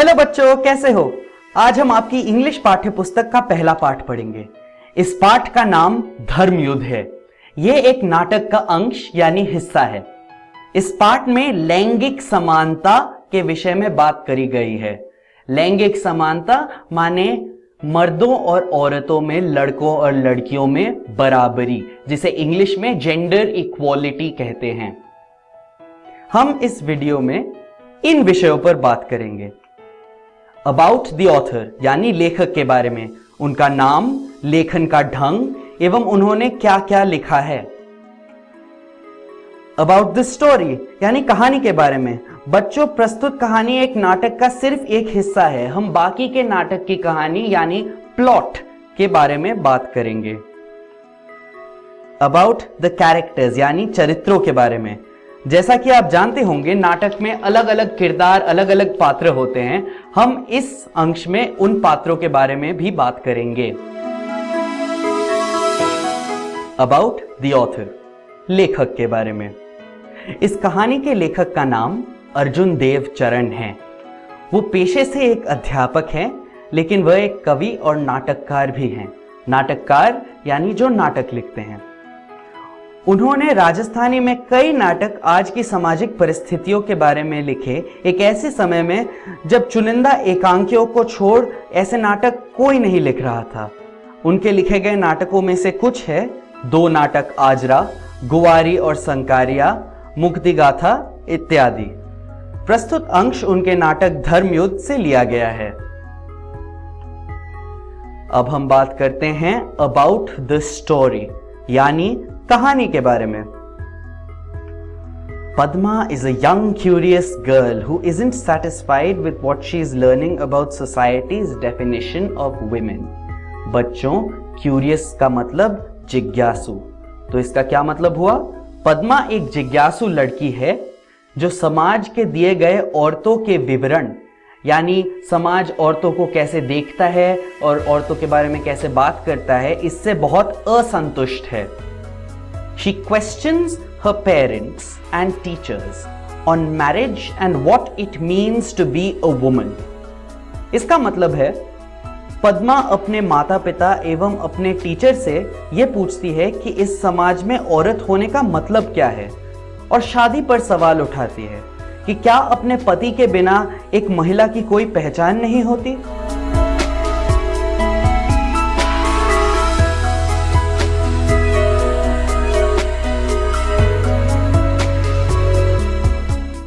Hello बच्चों, कैसे हो? आज हम आपकी इंग्लिश पाठ्य पुस्तक का पहला पाठ पढ़ेंगे। इस पाठ का नाम धर्मयुद्ध है। यह एक नाटक का अंश यानी हिस्सा है। इस पाठ में लैंगिक समानता के विषय में बात करी गई है। लैंगिक समानता माने मर्दों और औरतों में, लड़कों और लड़कियों में बराबरी, जिसे इंग्लिश में जेंडर इक्वालिटी कहते हैं। हम इस वीडियो में इन विषयों पर बात करेंगे। अबाउट द ऑथर यानी लेखक के बारे में, उनका नाम, लेखन का ढंग एवं उन्होंने क्या क्या लिखा है। अबाउट द स्टोरी यानी कहानी के बारे में। बच्चों, प्रस्तुत कहानी एक नाटक का सिर्फ एक हिस्सा है। हम बाकी के नाटक की कहानी यानी प्लॉट के बारे में बात करेंगे। अबाउट द कैरेक्टर्स यानी चरित्रों के बारे में। जैसा कि आप जानते होंगे, नाटक में अलग अलग किरदार, अलग अलग पात्र होते हैं। हम इस अंश में उन पात्रों के बारे में भी बात करेंगे। अबाउट द ऑथर, लेखक के बारे में। इस कहानी के लेखक का नाम अर्जुन देव चरण है। वो पेशे से एक अध्यापक हैं, लेकिन वह एक कवि और नाटककार भी हैं। नाटककार यानी जो नाटक लिखते हैं। उन्होंने राजस्थानी में कई नाटक आज की सामाजिक परिस्थितियों के बारे में लिखे, एक ऐसे समय में जब चुनिंदा एकांकियों को छोड़ ऐसे नाटक कोई नहीं लिख रहा था। उनके लिखे गए नाटकों में से कुछ है दो नाटक आजरा, गुवारी और संकारिया, मुक्ति गाथा इत्यादि। प्रस्तुत अंश उनके नाटक धर्मयुद्ध से लिया गया है। अब हम बात करते हैं अबाउट द स्टोरी यानी कहानी के बारे में। Padma is a young curious girl who isn't satisfied with what she is learning about society's definition of women. बच्चों, curious का मतलब जिज्ञासु। तो इसका क्या मतलब हुआ? पद्मा एक जिज्ञासु लड़की है जो समाज के दिए गए औरतों के विवरण यानी समाज औरतों को कैसे देखता है और औरतों के बारे में कैसे बात करता है, इससे बहुत असंतुष्ट है। She questions her parents and teachers on marriage and what it means to be a woman. इसका मतलब है पद्मा अपने माता पिता एवं अपने टीचर से यह पूछती है कि इस समाज में औरत होने का मतलब क्या है, और शादी पर सवाल उठाती है कि क्या अपने पति के बिना एक महिला की कोई पहचान नहीं होती।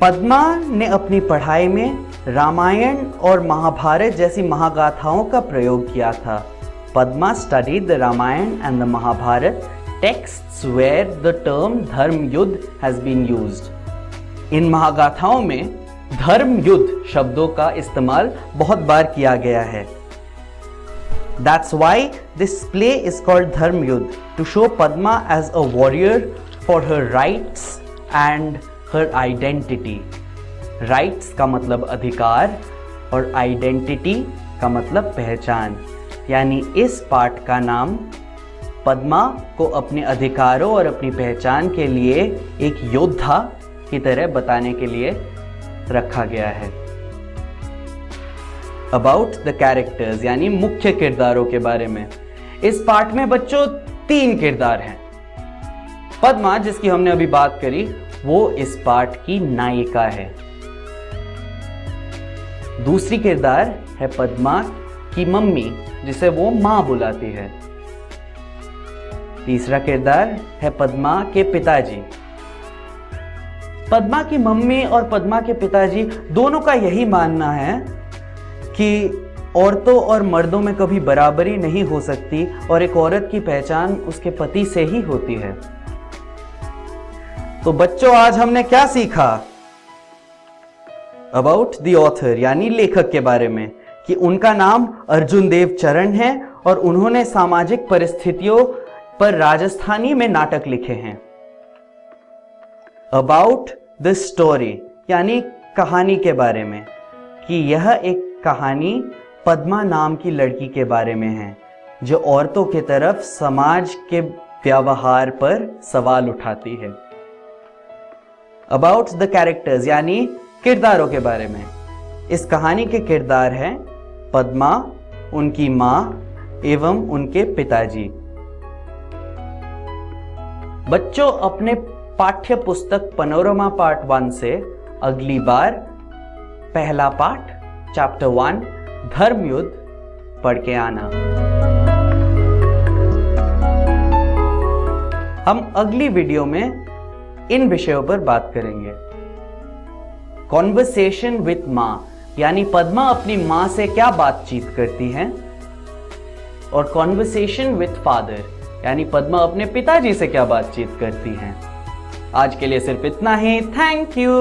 पद्मा ने अपनी पढ़ाई में रामायण और महाभारत जैसी महागाथाओं का प्रयोग किया था। Padma studied the Ramayana and the Mahabharata texts where the term dharmayuddha has been used. इन महागाथाओं में धर्मयुद्ध शब्दों का इस्तेमाल बहुत बार किया गया है। That's why this play is called धर्मयुद्ध, to show Padma as a warrior for her rights and her identity. Rights का मतलब अधिकार और identity का मतलब पहचान। यानी इस पाठ का नाम पद्मा को अपने अधिकारों और अपनी पहचान के लिए एक योद्धा की तरह बताने के लिए रखा गया है। About the characters यानी मुख्य किरदारों के बारे में। इस पाठ में बच्चों 3 किरदार हैं। पद्मा, जिसकी हमने अभी बात करी, वो इस पाठ की नायिका है। दूसरी किरदार है पद्मा की मम्मी, जिसे वो मां बुलाती है। तीसरा किरदार है पद्मा के पिताजी। पद्मा की मम्मी और पद्मा के पिताजी दोनों का यही मानना है कि औरतों और मर्दों में कभी बराबरी नहीं हो सकती और एक औरत की पहचान उसके पति से ही होती है। तो बच्चों, आज हमने क्या सीखा? अबाउट द ऑथर यानी लेखक के बारे में, कि उनका नाम अर्जुन देव चरण है और उन्होंने सामाजिक परिस्थितियों पर राजस्थानी में नाटक लिखे हैं। अबाउट द स्टोरी यानी कहानी के बारे में, कि यह एक कहानी पद्मा नाम की लड़की के बारे में है जो औरतों की तरफ समाज के व्यवहार पर सवाल उठाती है। अबाउट द कैरेक्टर्स यानी किरदारों के बारे में, इस कहानी के किरदार हैं पद्मा, उनकी मां एवं उनके पिताजी। बच्चों, अपने पाठ्य पुस्तक पनोरमा पार्ट 1 से अगली बार पहला पाठ चैप्टर 1 धर्मयुद्ध पढ़ के आना। हम अगली वीडियो में इन विषयों पर बात करेंगे। कॉन्वर्सेशन विथ मां, यानी पद्मा अपनी मां से क्या बातचीत करती हैं, और कॉन्वर्सेशन विथ फादर, यानी पद्मा अपने पिताजी से क्या बातचीत करती हैं। आज के लिए सिर्फ इतना ही। Thank you.